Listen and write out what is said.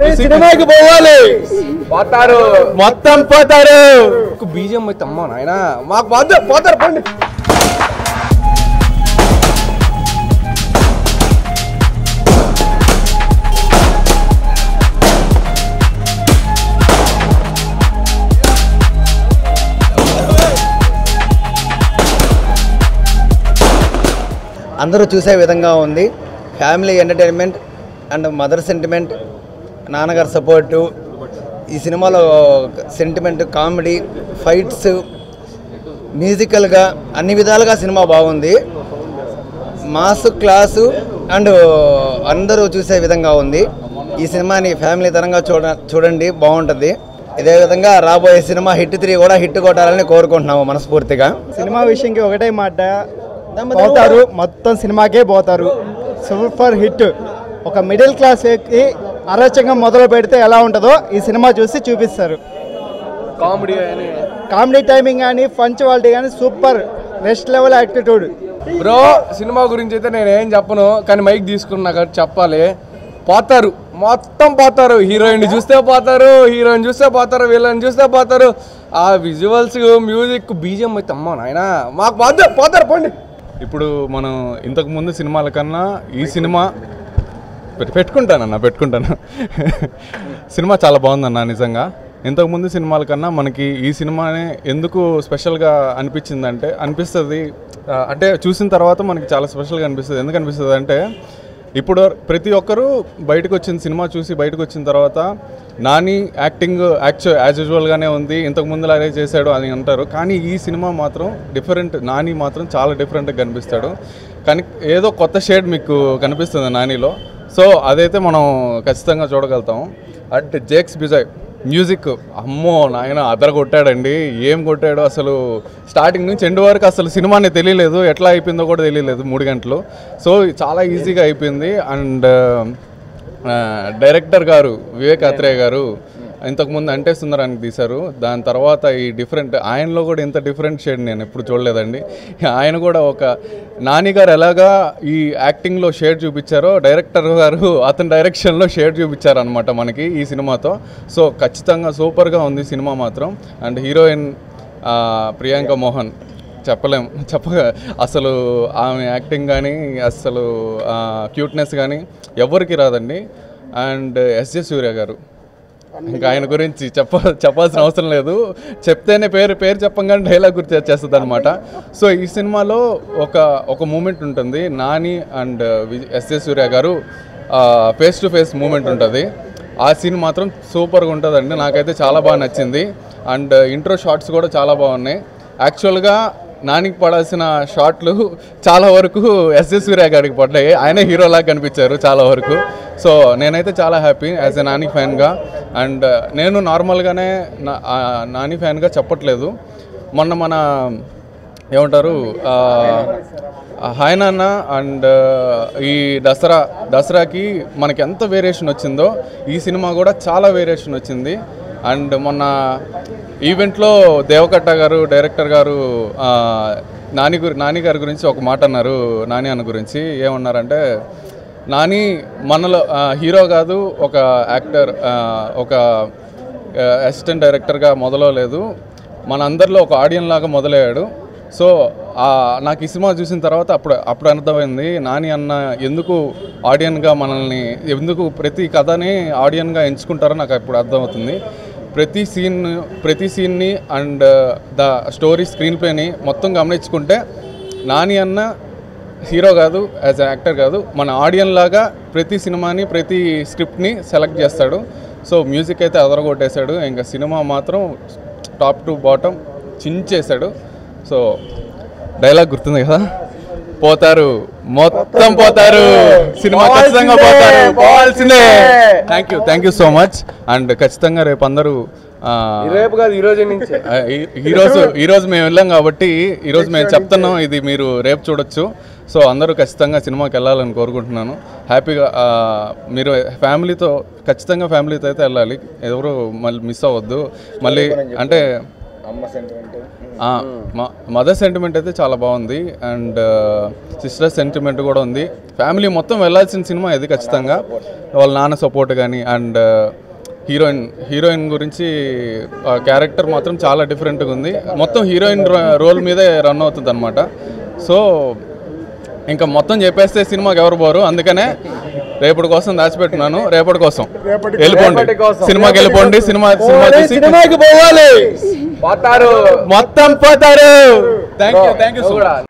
సినిమాకి పోవాలి, పోతారు, మొత్తం పోతారు. బీజం అయితే అమ్మా నాయన మాకు పోతారు పండి. అందరూ చూసే విధంగా ఉంది. Family entertainment and mother sentiment, నాన్నగారు సపోర్టు, ఈ సినిమాలో సెంటిమెంట్, కామెడీ, ఫైట్స్, మ్యూజికల్గా అన్ని విధాలుగా సినిమా బాగుంది. మాస్ క్లాసు అండ్ అందరూ చూసే విధంగా ఉంది. ఈ సినిమాని ఫ్యామిలీ తరంగా చూడండి, బాగుంటుంది. ఇదే విధంగా రాబోయే సినిమా హిట్ 3 కూడా హిట్ కొట్టాలని కోరుకుంటున్నాము మనస్ఫూర్తిగా. సినిమా విషయంకి ఒకటే మాట, పోతారు, మొత్తం సినిమాకే పోతారు. Super hit. ఒక మిడిల్ క్లాస్ వ్యక్తి అరాచకంగా మొదలు పెడితే ఎలా ఉంటుందో ఈ సినిమా చూసి చూపిస్తారు. కామెడీ టైమింగ్ కానీ, పంచువాలిటీ కానీ super, next level attitude. Bro cinema గురించి అయితే నేను ఏం చెప్పను, కానీ మైక్ తీసుకున్నా కాబట్టి చెప్పాలి. పోతారు, మొత్తం పోతారు. హీరోయిన్ చూస్తే పోతారు, హీరోయిన్ చూస్తే పోతారు, వీళ్ళని చూస్తే పోతారు. ఆ విజువల్స్, మ్యూజిక్, బీజం అయితే అమ్మా నాయన మాకు పోతారు పండి. ఇప్పుడు మనం ఇంతకుముందు సినిమాల కన్నా ఈ సినిమా పెట్టుకుంటాను సినిమా చాలా బాగుందన్న. నిజంగా ఇంతకుముందు సినిమాల కన్నా మనకి ఈ సినిమానే ఎందుకు స్పెషల్గా అనిపిస్తుంది అంటే చూసిన తర్వాత మనకి చాలా స్పెషల్గా అనిపిస్తుంది. ఎందుకు అనిపిస్తుంది అంటే ఇప్పుడు ప్రతి ఒక్కరూ బయటకు వచ్చిన సినిమా చూసి బయటకు వచ్చిన తర్వాత నాని యాక్టింగ్ యాజ్ యూజువల్గానే ఉంది, ఇంతకుముందు లాగే చేశాడు అని అంటారు. కానీ ఈ సినిమా మాత్రం డిఫరెంట్. నాని మాత్రం చాలా డిఫరెంట్గా కనిపిస్తాడు. కానీ ఏదో కొత్త షేడ్ మీకు కనిపిస్తుంది నానిలో. సో అదైతే మనం ఖచ్చితంగా చూడగలుగుతాము. అండ్ జేక్స్ బిజాయ్ మ్యూజిక్ అమ్మో నాయన అదర కొట్టాడండి. ఏం కొట్టాడు అసలు, స్టార్టింగ్ నుంచి ఎండ్ వరకు అసలు సినిమాని తెలియలేదు, ఎట్లా అయిపోయిందో కూడా తెలియలేదు 3 గంటలు. సో చాలా ఈజీగా అయిపోయింది. అండ్ డైరెక్టర్ గారు వివేక్ ఆత్రేయ గారు ఇంతకుముందు అంటే సుందరానికి తీశారు. దాని తర్వాత ఈ డిఫరెంట్, ఆయనలో కూడా ఇంత డిఫరెంట్ షేడ్ నేను ఎప్పుడు చూడలేదండి. ఆయన కూడా ఒక నాని గారు ఎలాగా ఈ యాక్టింగ్లో షేడ్ చూపించారో డైరెక్టర్ గారు అతని డైరెక్షన్లో షేడ్ చూపించారనమాట మనకి ఈ సినిమాతో. సో ఖచ్చితంగా సూపర్గా ఉంది సినిమా మాత్రం. అండ్ హీరోయిన్ ప్రియాంక మోహన్ అసలు ఆమె యాక్టింగ్ కానీ అసలు క్యూట్నెస్ కానీ ఎవరికి రాదండి. అండ్ ఎస్జే సూర్య గారు ఇంకా ఆయన గురించి చెప్పాల్సిన అవసరం లేదు, చెప్తేనే పేరు చెప్పంగానే డైలాగ్ గుర్తు వచ్చేస్తుంది అనమాట. సో ఈ సినిమాలో ఒక మూమెంట్ ఉంటుంది, నాని అండ్ ఎస్జే సూర్య గారు ఫేస్ టు ఫేస్ మూమెంట్ ఉంటుంది. ఆ సీన్ మాత్రం సూపర్గా ఉంటుందండి, నాకైతే చాలా బాగా నచ్చింది. అండ్ ఇంట్రో షాట్స్ కూడా చాలా బాగున్నాయి. యాక్చువల్గా నానికి పడాల్సిన షాట్లు చాలా వరకు ఎస్జే సూర్య గారికి పడ్డాయి, ఆయనే హీరోలాగా కనిపించారు చాలా వరకు. సో నేనైతే చాలా హ్యాపీ యాజ్ ఎ నాని ఫ్యాన్గా. అండ్ నేను నార్మల్గానే నాని ఫ్యాన్గా చెప్పట్లేదు, మన ఏమంటారు హాయ్ నాన్న అండ్ ఈ దసరాకి మనకి ఎంత వేరియేషన్ వచ్చిందో ఈ సినిమా కూడా చాలా వేరియేషన్ వచ్చింది. అండ్ మొన్న ఈవెంట్లో దేవకట్ట గారు డైరెక్టర్ గారు నాని గారి గురించి ఒక మాట అన్నారు. నాని అన్న గురించి ఏమన్నారంటే, నాని మనలో హీరో కాదు, ఒక యాక్టర్, ఒక అసిస్టెంట్ డైరెక్టర్గా మొదలలేదు, మన అందరిలో ఒక ఆడియన్ లాగా మొదలయ్యాడు. సో నాకు ఈ సినిమా చూసిన తర్వాత అప్పుడు అర్థమైంది నాని అన్న ఎందుకు ఆడియన్గా మనల్ని, ఎందుకు ప్రతి కథని ఆడియన్గా ఎంచుకుంటారో నాకు అప్పుడు అర్థమవుతుంది. ప్రతి సీన్ని అండ్ ద స్టోరీ స్క్రీన్ ప్లేని మొత్తం గమనించుకుంటే నాని అన్న హీరో కాదు, యాజ్ యాక్టర్ కాదు, మన ఆడియన్ లాగా ప్రతి సినిమాని ప్రతి స్క్రిప్ట్ని సెలెక్ట్ చేస్తాడు. సో మ్యూజిక్ అయితే అదరగొట్టేశాడు, ఇంకా సినిమా మాత్రం టాప్ టు బాటమ్ చించేశాడు. సో డైలాగ్ గుర్తుంది కదా, పోతారు, మొత్తం పోతారు, సినిమా ఖచ్చితంగా పోతారు, పోవాల్సిందే. Thank you so much. And ఖచ్చితంగా రేపు అందరూ ఈరోజు మేము వెళ్ళాం కాబట్టి ఈరోజు మేము చెప్తున్నాం, ఇది మీరు రేపు చూడొచ్చు. సో అందరూ ఖచ్చితంగా సినిమాకి వెళ్ళాలని కోరుకుంటున్నాను. హ్యాపీగా మీరు ఖచ్చితంగా ఫ్యామిలీతో అయితే వెళ్ళాలి, ఎవరు మళ్ళీ మిస్ అవ్వద్దు. మళ్ళీ అంటే మదర్ సెంటిమెంట్ అయితే చాలా బాగుంది అండ్ సిస్టర్ సెంటిమెంట్ కూడా ఉంది. ఫ్యామిలీ మొత్తం వెళ్ళాల్సిన సినిమా ఇది ఖచ్చితంగా. వాళ్ళ నాన్న సపోర్ట్ కానీ అండ్ హీరోయిన్ గురించి క్యారెక్టర్ మాత్రం చాలా డిఫరెంట్గా ఉంది. మొత్తం హీరోయిన్ రోల్ మీదే రన్ అవుతుంది అనమాట. సో ఇంకా మొత్తం చెప్పేస్తే సినిమాకి ఎవరు పోరు, అందుకనే రేపటి కోసం దాచిపెట్టున్నాను. రేపటి కోసం వెళ్ళిపోండి, సినిమాకి వెళ్ళిపోండి. సినిమాకి పోవాలి, మొత్తం పోతారు. Thank you so much.